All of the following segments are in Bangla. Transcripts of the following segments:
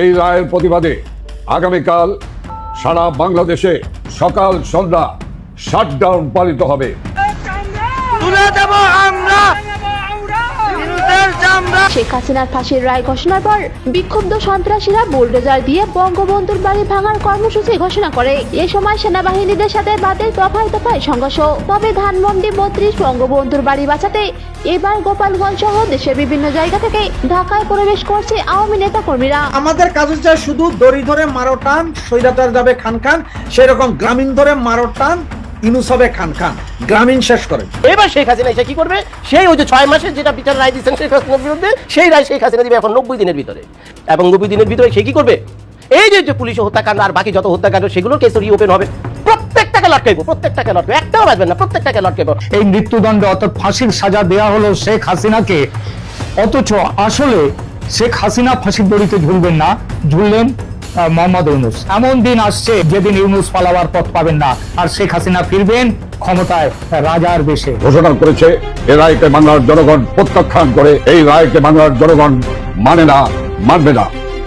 এই রায়ের প্রতিবাদে আগামীকাল সারা বাংলাদেশে সকাল সন্ধ্যা শাটডাউন পালিত হবে। শেখ হাসিনার ফাঁসির রায় ঘোষণার পর বিক্ষুব্ধ সন্ত্রাসীরা বুলডোজার দিয়ে বঙ্গবন্ধুর বাড়ি ভাঙার কর্মসূচি ঘোষণা করে। এ সময় সেনাবাহিনীদের সাথে বাদের দফায় দফায় সংঘর্ষ। তবে ধানমন্ডি ৩২ বঙ্গবন্ধুর বাড়ি বাঁচাতে এবার গোপালগঞ্জ সহ দেশের বিভিন্ন জায়গা থেকে ঢাকায় প্রবেশ করছে আওয়ামী নেতা কর্মীরা। আমাদের কাজ হচ্ছে শুধু দড়ি ধরে মারো টান, স্বৈরাচার যাবে খান খান, সেরকম গ্রামীণ ধরে মারো টান, ইনুস হবে খান খান, গ্রামীণ শেষ করে। এবার শেখ হাসিনা এসে কি করবে? সেই ওই যে 6 মাসের যেটা বিচার রায় দিচ্ছেন শেখ হাসিনার বিরুদ্ধে, সেই রায় শেখ হাসিনা দিবে এখন 90 দিনের ভিতরে। এবং 90 দিনের ভিতরে সে কি করবে? এই যে পুলিশ হত্যাকাণ্ড আর বাকি যত হত্যাকাণ্ড সেগুলোর কেস রিওপেন হবে। প্রত্যেকটাকে লটকাইবো, প্রত্যেকটাকে লটকাইবো, একটাও বাঁচবেন না, প্রত্যেকটাকে লটকাইবো। এই মৃত্যুদণ্ড অর্থাৎ ফাঁসির সাজা দেয়া হলো শেখ হাসিনাকে, অথচ আসলে শেখ হাসিনা ফাঁসির দড়িতে ঝুলবেন না, ঝুললেন মোহাম্মদ ইউনূস। এমন দিন আসছে যেদিন ইউনূস পালাবার পথ পাবেন না, আর শেখ হাসিনা ফিরবেন ক্ষমতায় রাজার বেশে। ঘোষণা করেছে এই রায়কে বাংলার জনগণ প্রত্যাখ্যান করে। এই রায়কে বাংলার জনগণ মানে না, মানবে না।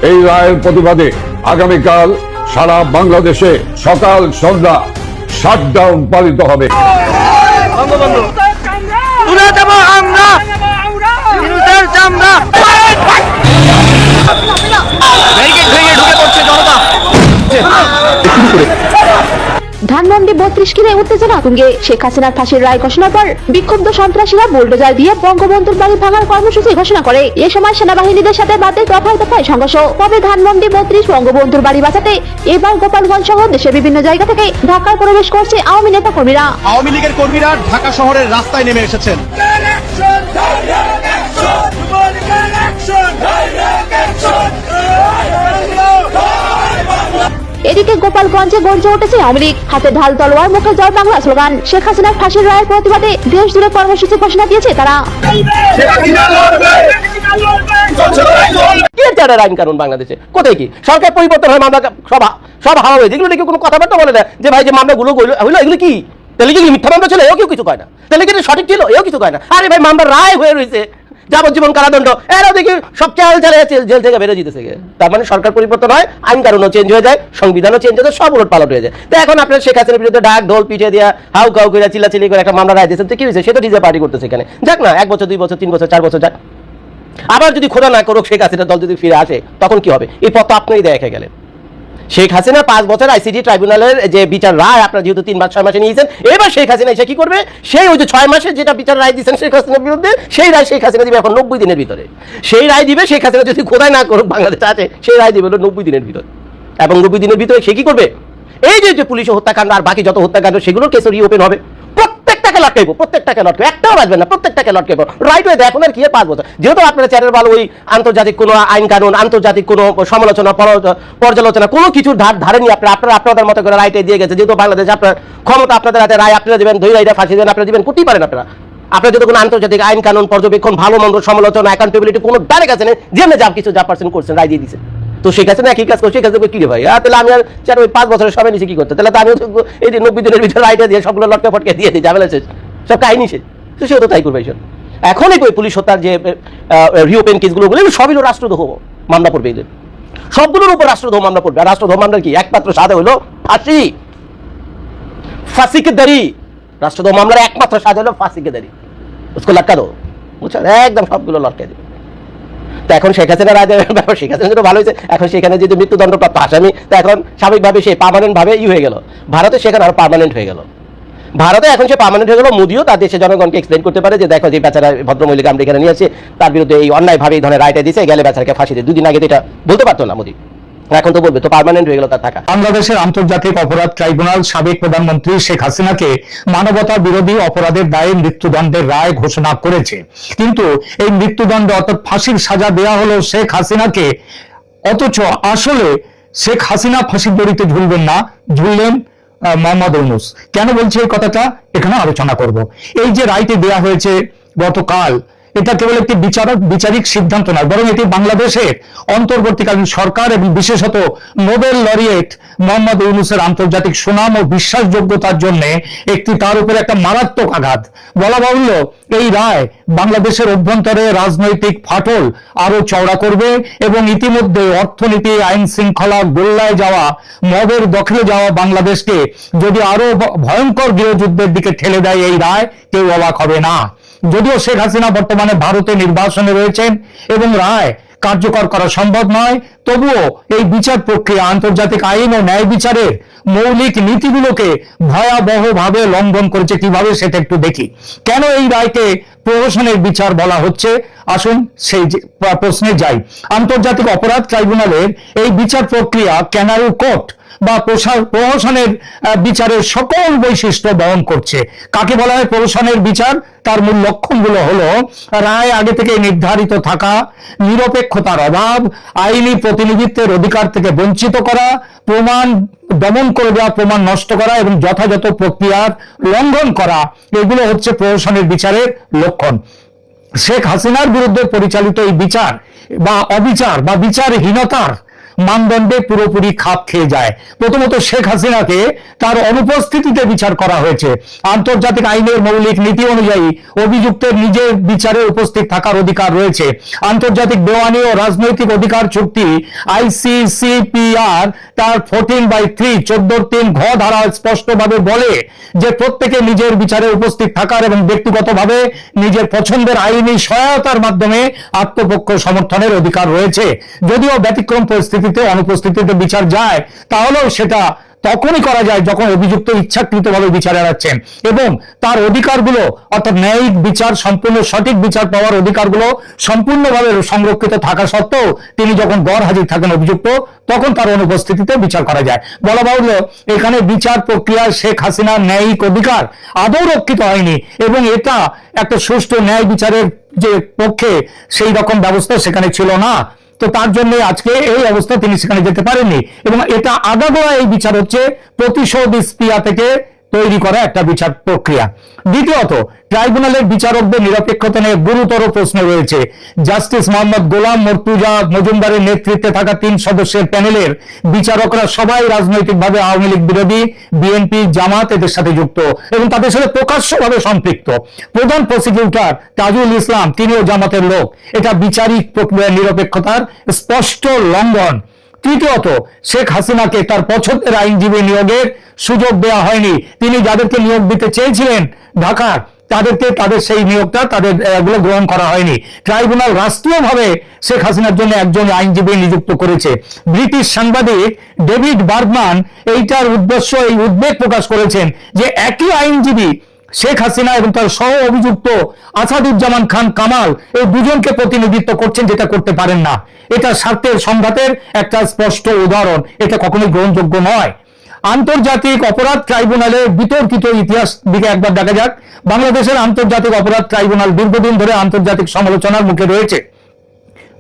এই রায়ের প্রতিবাদে আগামীকাল সারা বাংলাদেশে সকাল সন্ধ্যা শাটডাউন পালিত হবে। ধানমন্ডি ৩২ ঘিরে উত্তেজনা তুঙ্গে। শেখ হাসিনার ফাঁসির রায় ঘোষণার পর বিক্ষুব্ধ সন্ত্রাসীরা বুলডোজার দিয়ে বঙ্গবন্ধুর বাড়ি ভাঙার কর্মসূচি ঘোষণা করে। এ সময় সেনাবাহিনীদের সাথে বাদের দফায় দফায় সংঘর্ষ। তবে ধানমন্ডি ৩২ বঙ্গবন্ধুর বাড়ি বাঁচাতে এবার গোপালগঞ্জ সহ দেশের বিভিন্ন জায়গা থেকে ঢাকায় প্রবেশ করছে আওয়ামী নেতা কর্মীরা। আওয়ামী লীগের কর্মীরা ঢাকা শহরের রাস্তায় নেমে এসেছেন। এদিকে গোপালগঞ্জে গর্জে উঠেছে আওয়ামী লীগ। হাতে ঢাল তলোয়ার, মুখে জয় বাংলা স্লোগান। শেখ হাসিনার ফাঁসির রায়ের প্রতিবাদে দেশ জুড়ে কর্মসূচি ঘোষণা দিয়েছে তারা। আইন কানুন বাংলাদেশে কোথায় কি সরকার পরিবর্তন হয়, মামলা সব হাওয়া হয়ে, যেগুলো নাকি কোনো কথাবার্তা বলে না যে ভাই যে মামলাগুলো হইলো এগুলো কি, তাহলে কি মিথ্যা মামলা ছিল? এও কেউ কিছু কয় না। তাহলে কি সঠিক ছিল? এও কিছু কয় না। আরে ভাই মামলা রায় হয়ে রয়েছে, যাবজ্জীবন কারাদণ্ড, এরাও দেখি সব চাল চালে জেল থেকে বেরো যেতেছে। তার মানে সরকার পরিবর্তন হয়, আইন কানুনও চেঞ্জ হয়ে যায়, সংবিধানও চেঞ্জ হয়ে যায়, সব উলট পালট হয়ে যায়। তো এখন আপনার শেখ হাসিনার বিরুদ্ধে ডাক ঢোল পিটিয়ে দেওয়া, হাউ কাউ করে চিল্লাচিল্লি করে একটা মামলা রায় দিয়েছেন, তো কি হয়েছে? সে তো ডিজে পার্টি করতেছে এখানে। যাক না, 1 বছর 2 বছর 3 বছর 4 বছর যাক। আবার যদি খোদা না করুক শেখ হাসিনার দল যদি ফিরে আসে, তখন কি হবে? এই পথ আপনিই দেখে গেলেন। শেখ হাসিনা 5 বছর আইসিটি ট্রাইব্যুনালের যে বিচার রায় আপনারা যেহেতু 3 মাস 6 মাসে নিয়েছেন, এবার শেখ হাসিনা এসে কি করবে? সেই ওই যে 6 মাসের যেটা বিচার রায় দিয়েছেন শেখ হাসিনার বিরুদ্ধে, সেই রায় শেখ হাসিনা দিবে এখন 90 দিনের ভিতরে। সেই রায় দিবে শেখ হাসিনা যদি খোদাই না করুক বাংলাদেশে আছে, সেই রায় দিবে 90 দিনের ভিতরে। এবং 90 দিনের ভিতরে সে কি করবে? এই যে পুলিশ হত্যাকাণ্ড আর বাকি যত হত্যাকাণ্ড সেগুলোর কেস রিওপেন হবে। প্রত্যেকটাকে লটকাইবো, প্রত্যেকটাকে লটকাইবো, একটাও বাঁচবেন না, প্রত্যেকটাকে লটকাইবো। রাইট হয়ে দেখুন আর কি 5 বছর। যেহেতু আপনারা চ্যানেল ভালো, ওই আন্তর্জাতিক কোনো আইন কানুন, আন্তর্জাতিক কোনো সমালোচনা পর্যালোচনা কোনো কিছুর ধারেনি আপনারা আপনাদের মতো করে রাইটে দিয়ে গেছে। যেহেতু বাংলাদেশ আপনার ক্ষমতা, আপনাদের হাতে রায় আপনারা দেবেন, ধরে রায়টা ফাঁসি দেবেন, আপনারা দিবেন, করতেই পারেন আপনারা। আপনার যদি কোনো আন্তর্জাতিক আইন কানুন পর্যবেক্ষণ, ভালো মন্দ সমালোচনা, অ্যাকাউন্টেবিলিটি কোনো ডারে গেছে না, যেমনি যা পারছেন করছেন, রায় দিয়ে দিচ্ছেন। তো শেখ হাসিনা একই কাজ করছে, শেখ হাসিনা কি রে ভাই? তাহলে আমি আর ওই 5 বছরের সবাই নিচে কি করতে? তাহলে তো আমি এই যে 90 দিনের ভিতরে রায়টা দিয়ে সবগুলো লটকে ফটকে দিয়ে দিই, ঝামেলা শেষ, সব কাহিনী শেষ। তো সেও তো তাই করবে। এখন এই পুলিশ হত্যার যে রিওপেন কেসগুলো বলে সবই রাষ্ট্রদ্রোহ মামলা পড়বে, এদের সবগুলোর উপর রাষ্ট্রদ্রোহ মামলা পড়বে। আর রাষ্ট্রদ্রোহ মামলার কি একমাত্র সাজা হলো ফাঁসি, ফাঁসিকে দাঁড়ি। রাষ্ট্রদ্রোহ মামলার একমাত্র সাজা হলো ফাঁসিকে দাঁড়ি, उसको लटका दो, বুঝছেন? একদম সবগুলো লটকে দেবে। তো এখন শেখ হাসিনা রায় দেওয়ার ব্যাপার, শেখ হাসিনা তো ভালো হয়েছে। এখন সেখানে যদি মৃত্যুদণ্ডপ্রাপ্ত আসামি, তো এখন স্বাভাবিকভাবে সে পার্মানেন্ট ভাবে হয়ে গেল ভারতে, সেখানে আরো পার্মানেন্ট হয়ে গেল ভারতে। এখন সে পার্মানেন্ট হয়ে গেল। মোদিও তার দেশে জনগণকে এক্সপ্লেন করতে পারে যে দেখো যে বেচারা ভদ্রমহিলাকে আমরা এখানে নিয়ে আসি, তার বিরুদ্ধে এই অন্যায়ভাবে এই ধরনের রায়টা দিয়েছে, গেলে বেচারাকে ফাঁসি দিয়ে। 2 দিন আগে তো এটা বলতে পারতো না মোদি, এখন তো বলবে। তো পার্মানেন্ট হয়ে গেল তার থাকা। বাংলাদেশের আন্তর্জাতিক অপরাধ ট্রাইব্যুনাল সাবেক প্রধানমন্ত্রী শেখ হাসিনাকে মানবতা বিরোধী অপরাধের দায়ে মৃত্যুদণ্ডের রায় ঘোষণা করেছে। কিন্তু এই মৃত্যুদণ্ড অর্থাৎ ফাঁসির সাজা দেয়া হলো শেখ হাসিনাকে, অথচ আসলে শেখ হাসিনা ফাঁসির দড়িতে ঝুলবেন না, ঝুললেন মোহাম্মদ ইউনূস। কেন বলছি এই কথাটা? এখানে আলোচনা করব। এই যে রায়টি দেয়া হয়েছে গতকাল, এটা কেবল একটি বিচারিক সিদ্ধান্ত নয়, বরং এটি বাংলাদেশের অন্তর্বর্তীকালীন সরকার এবং বিশেষত নোবেল লরিয়েট মোহাম্মদ ইউনূসের আন্তর্জাতিক সুনাম ও বিশ্বাসযোগ্যতার জন্য একটি তার উপরে একটা মারাত্মক আঘাত। বলা বাহুল্য, এই রায় বাংলাদেশের অভ্যন্তরে রাজনৈতিক ফাটল আরো চওড়া করবে এবং ইতিমধ্যে অর্থনীতি, আইন শৃঙ্খলা গোল্লায় যাওয়া, মবের দখলে যাওয়া বাংলাদেশকে যদি আরো ভয়ঙ্কর গৃহযুদ্ধের দিকে ঠেলে দেয় এই রায়, কেউ অবাক হবে না। যদিও শেখ হাসিনা বর্তমানে ভারতে নির্বাসনে রয়েছেন এবং রায় কার্যকর করা সম্ভব নয়, তবুও এই বিচার প্রক্রিয়া আন্তর্জাতিক আইন ও ন্যায় বিচারের মৌলিক নীতিগুলোকে ভয়াবহভাবে লঙ্ঘন করেছে। কিভাবে সেটা একটু দেখি। কেন এই রায়কে প্রহসনের বিচার বলা হচ্ছে, আসুন সেই প্রশ্নে যাই। আন্তর্জাতিক অপরাধ ট্রাইব্যুনালের এই বিচার প্রক্রিয়া ক্যানারি কোর্ট বা প্রহসনের বিচারের সকল বৈশিষ্ট্য বহন করছে। কাকে বলা হয় প্রহসনের বিচার? তার মূল লক্ষণগুলো হলো রায় আগে থেকে নির্ধারিত থাকা, নিরপেক্ষতার অভাব, আইনি প্রতিনিধিত্বের অধিকার থেকে বঞ্চিত করা, প্রমাণ দমন করে দেওয়া, প্রমাণ নষ্ট করা এবং যথাযথ প্রক্রিয়ার লঙ্ঘন করা, এগুলো হচ্ছে প্রহসনের বিচারের লক্ষণ। শেখ হাসিনার বিরুদ্ধে পরিচালিত এই বিচার বা অবিচার বা বিচারহীনতার মানদণ্ডে পুরোপুরি খাপ খেয়ে যায়। প্রথমত শেখ হাসিনাকে তার অনুপস্থিতিতে বিচার করা হয়েছে। আন্তর্জাতিক আইনের মৌলিক নীতি অনুযায়ী অভিযুক্তের নিজের বিচারে উপস্থিত থাকার অধিকার রয়েছে। আন্তর্জাতিক দেওয়ানি ও রাজনৈতিক অধিকার চুক্তি ICCPR তার 14/3 14(3) ঘ ধারা স্পষ্টভাবে বলে যে প্রত্যেকে নিজের বিচারে উপস্থিত থাকার এবং ব্যক্তিগতভাবে নিজের পছন্দের আইনি সহায়তার মাধ্যমে আত্মপক্ষ সমর্থনের অধিকার রয়েছে। যদিও ব্যতিক্রম পরিস্থিতিতে অনুপস্থিতিতে বিচার যায়, তাহলেও সেটা তখনই করা যায় যখন অভিযুক্ত ইচ্ছাকৃতভাবে বিচার এড়াচ্ছেন এবং তার অধিকারগুলো অর্থাৎ ন্যায়িক বিচার, সম্পূর্ণ সঠিক বিচার পাওয়ার অধিকারগুলো সম্পূর্ণভাবে সংরক্ষিত থাকা সত্ত্বেও তিনি যখন গড় হাজির থাকেন অভিযুক্ত, তখন তার অনুপস্থিতিতে বিচার করা যায়। বলা বাহুল্য, এখানে বিচার প্রক্রিয়ায় শেখ হাসিনার ন্যায়িক অধিকার আদৌ রক্ষিত হয়নি এবং এটা একটা সুষ্ঠু ন্যায় বিচারের যে পক্ষে সেই রকম ব্যবস্থা সেখানে ছিল না। তো তার জন্য আজকে এই অবস্থা, তিনি সেখানে যেতে পারেননি এবং এটা আগাগোড়া এই বিচার হচ্ছে প্রতিশোধ স্পৃহা থেকে তৈরি করা একটা বিচার প্রক্রিয়া। দ্বিতীয়ত, ট্রাইব্যুনালের বিচারকদের নিরপেক্ষতা নিয়ে গুরুতর প্রশ্ন রয়েছে। জাস্টিস মোহাম্মদ গোলাম মর্তুজা মজুমদারের নেতৃত্বে থাকা 3 সদস্যের প্যানেলের বিচারকরা সবাই রাজনৈতিকভাবে আওয়ামী লীগ বিরোধী, বিএনপি, জামাত এদের সাথে যুক্ত এবং তাদের সাথে প্রকাশ্যভাবে সম্পৃক্ত। প্রধান প্রসিকিউটর তাজুল ইসলাম, তিনিও জামাতের লোক। এটা বিচারিক প্রক্রিয়ার নিরপেক্ষতার স্পষ্ট লঙ্ঘন। তৃতীয়ত, শেখ হাসিনাকে তার পছন্দের আইনজীবী নিয়োগের সুযোগ দেওয়া হয়নি। তিনি যাদেরকে নিয়োগ দিতে চেয়েছিলেন ঢাকার, তাদের সেই নিয়োগটা তাদের এগুলো গ্রহণ করা হয়নি। ট্রাইব্যুনাল রাষ্ট্রীয়ভাবে শেখ হাসিনার জন্য একজন আইনজীবী নিযুক্ত করেছে। ব্রিটিশ সাংবাদিক ডেভিড বার্গম্যান এইটার উদ্দেশ্য, এই উদ্বেগ প্রকাশ করেছেন যে একই আইনজীবী শেখ হাসিনা এবং তার সহ অভিযুক্ত আসাদুজ্জামান খান কামাল এই দুজনকে প্রতিনিধিত্ব করছেন, যেটা করতে পারেন না। এটা স্বার্থের সংঘাতের একটা স্পষ্ট উদাহরণ। এটা কখনোই গ্রহণযোগ্য নয়। আন্তর্জাতিক অপরাধ ট্রাইব্যুনালের বিতর্কিত ইতিহাস দিকে একবার দেখা যাক। বাংলাদেশের আন্তর্জাতিক অপরাধ ট্রাইব্যুনাল দীর্ঘদিন ধরে আন্তর্জাতিক সমালোচনার মুখে রয়েছে।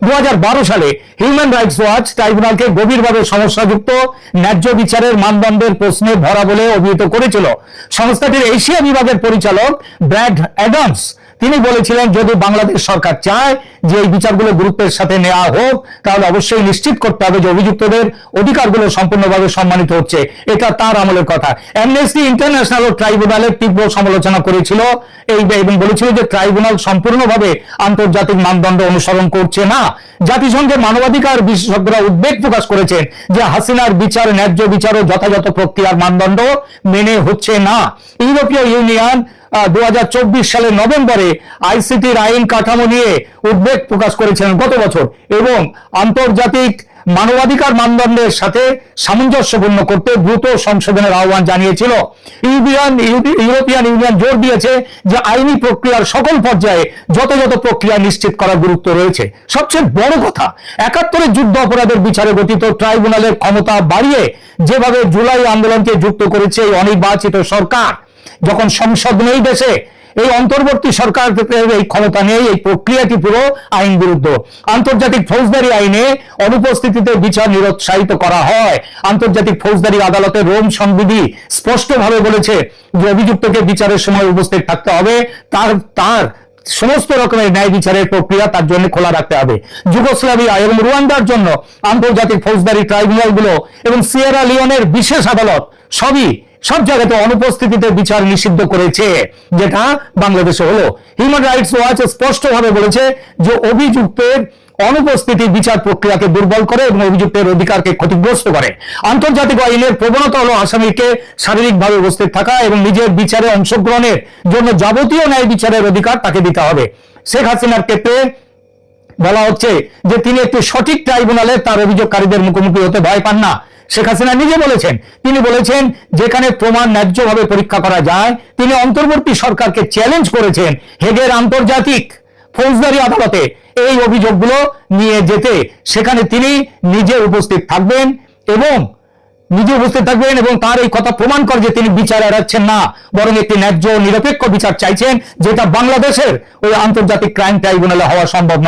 2012 সালে হিউম্যান রাইটস ওয়াচ ট্রাইব্যুনালকে গভীরভাবে সমস্যাযুক্ত, ন্যায্য বিচারের মানদণ্ডের প্রশ্নে ভরা বলে অভিহিত করেছিল। সংস্থাটির এশিয়া বিভাগের পরিচালক ব্র্যাড অ্যাডামস তিনি বলেছিলেন, যদি বাংলাদেশ সরকার চায় যে এই বিচারগুলো গুরুত্বের সাথে নেওয়া হোক, তাহলে অবশ্যই নিশ্চিত করতে হবে যে অভিযুক্তদের অধিকারগুলো সম্পূর্ণভাবে সম্মানিত হচ্ছে। এটা তার আমলের কথা। অ্যামনেস্টি ইন্টারন্যাশনাল ট্রাইব্যুনালের তীব্র সমালোচনা করেছিল এবং বলেছিল যে ট্রাইব্যুনাল সম্পূর্ণভাবে আন্তর্জাতিক মানদণ্ড অনুসরণ করছে না। জাতিসংঘের মানবাধিকার বিশেষজ্ঞরা উদ্বেগ প্রকাশ করেছেন যে হাসিনার বিচার, ন্যায্য বিচার ও যথাযথ প্রক্রিয়ার মানদণ্ড মেনে হচ্ছে না। ইউরোপীয় ইউনিয়ন 2024 সালের নভেম্বরে আইসিটির আইন কাঠামো নিয়ে উদ্বেগ প্রকাশ করেছেন গত বছর এবং আন্তর্জাতিক মানবাধিকার মানদণ্ডের সাথে সামঞ্জস্যপূর্ণ করতে দ্রুত সংশোধনের আহ্বান জানিয়েছিল। ইউরোপিয়ান ইউনিয়ন জোর দিয়েছে যে আইনি প্রক্রিয়ার সকল পর্যায়ে যথাযথ প্রক্রিয়া নিশ্চিত করার গুরুত্ব রয়েছে। সবচেয়ে বড় কথা, 71 যুদ্ধ অপরাধের বিচারে গঠিত ট্রাইব্যুনালের ক্ষমতা বাড়িয়ে যেভাবে জুলাই আন্দোলনকে যুক্ত করেছে এই অনির্বাচিত সরকার, যখন সংসদ নেই দেশে, এই অন্তর্বর্তী সরকার এই ক্ষমতা নেই, এই প্রক্রিয়াটি পুরো আইন বিরুদ্ধ। আন্তর্জাতিক ফৌজদারি আইনে অনুপস্থিতিতে বিচার নিরুৎসাহিত করা হয়। আন্তর্জাতিক ফৌজদারি আদালতের রোম সংবিধি স্পষ্টভাবে বলেছে যে অভিযুক্তকে বিচারের সময় উপস্থিত থাকতে হবে, তার সমস্ত রকমের ন্যায় বিচারের প্রক্রিয়া তার জন্য খোলা রাখতে হবে। যুগোস্লাভিয়া এবং রুয়ান্ডার জন্য আন্তর্জাতিক ফৌজদারি ট্রাইব্যুনালগুলো এবং সিয়েরা লিওনের বিশেষ আদালত সব জায়গাতে অনুপস্থিতিতে বিচার নিষিদ্ধ করেছে, যেটা বাংলাদেশে হলো। হিউম্যান রাইটস ওয়াচ স্পষ্টভাবে বলেছে যে অভিযুক্তের অনুপস্থিতি বিচার প্রক্রিয়াকে দুর্বল করে এবং অভিযুক্তের অধিকারকে ক্ষতিগ্রস্ত করে। আন্তর্জাতিক আইনের প্রবণতা হলো আসামিকে শারীরিকভাবে উপস্থিত থাকা এবং নিজের বিচারে অংশগ্রহণের জন্য যাবতীয় ন্যায় বিচারের অধিকার তাকে দিতে হবে। শেখ হাসিনার ক্ষেত্রে বলা হচ্ছে যে তিনি একটি সঠিক ট্রাইব্যুনালে তার অভিযোগকারীদের মুখোমুখি হতে ভয় পান না। শেখ হাসিনা নিজে বলেছেন, তিনি বলেছেন যেখানে প্রমাণ ন্যায্যভাবে পরীক্ষা করা যায়। তিনি অন্তর্বর্তী সরকারকে চ্যালেঞ্জ করেছেন হেগের আন্তর্জাতিক ফৌজদারি আদালতে এই অভিযোগগুলো নিয়ে যেতে। সেখানে তিনি নিজে উপস্থিত থাকবেন এবং তার এই কথা প্রমাণ করে যে তিনি বিচার এড়াচ্ছেন না, বরং একটি ন্যায্য নিরপেক্ষ বিচার চাইছেন, যেটা বাংলাদেশের ওই আন্তর্জাতিক ক্রাইম ট্রাইব্যুনালে হওয়া সম্ভব না।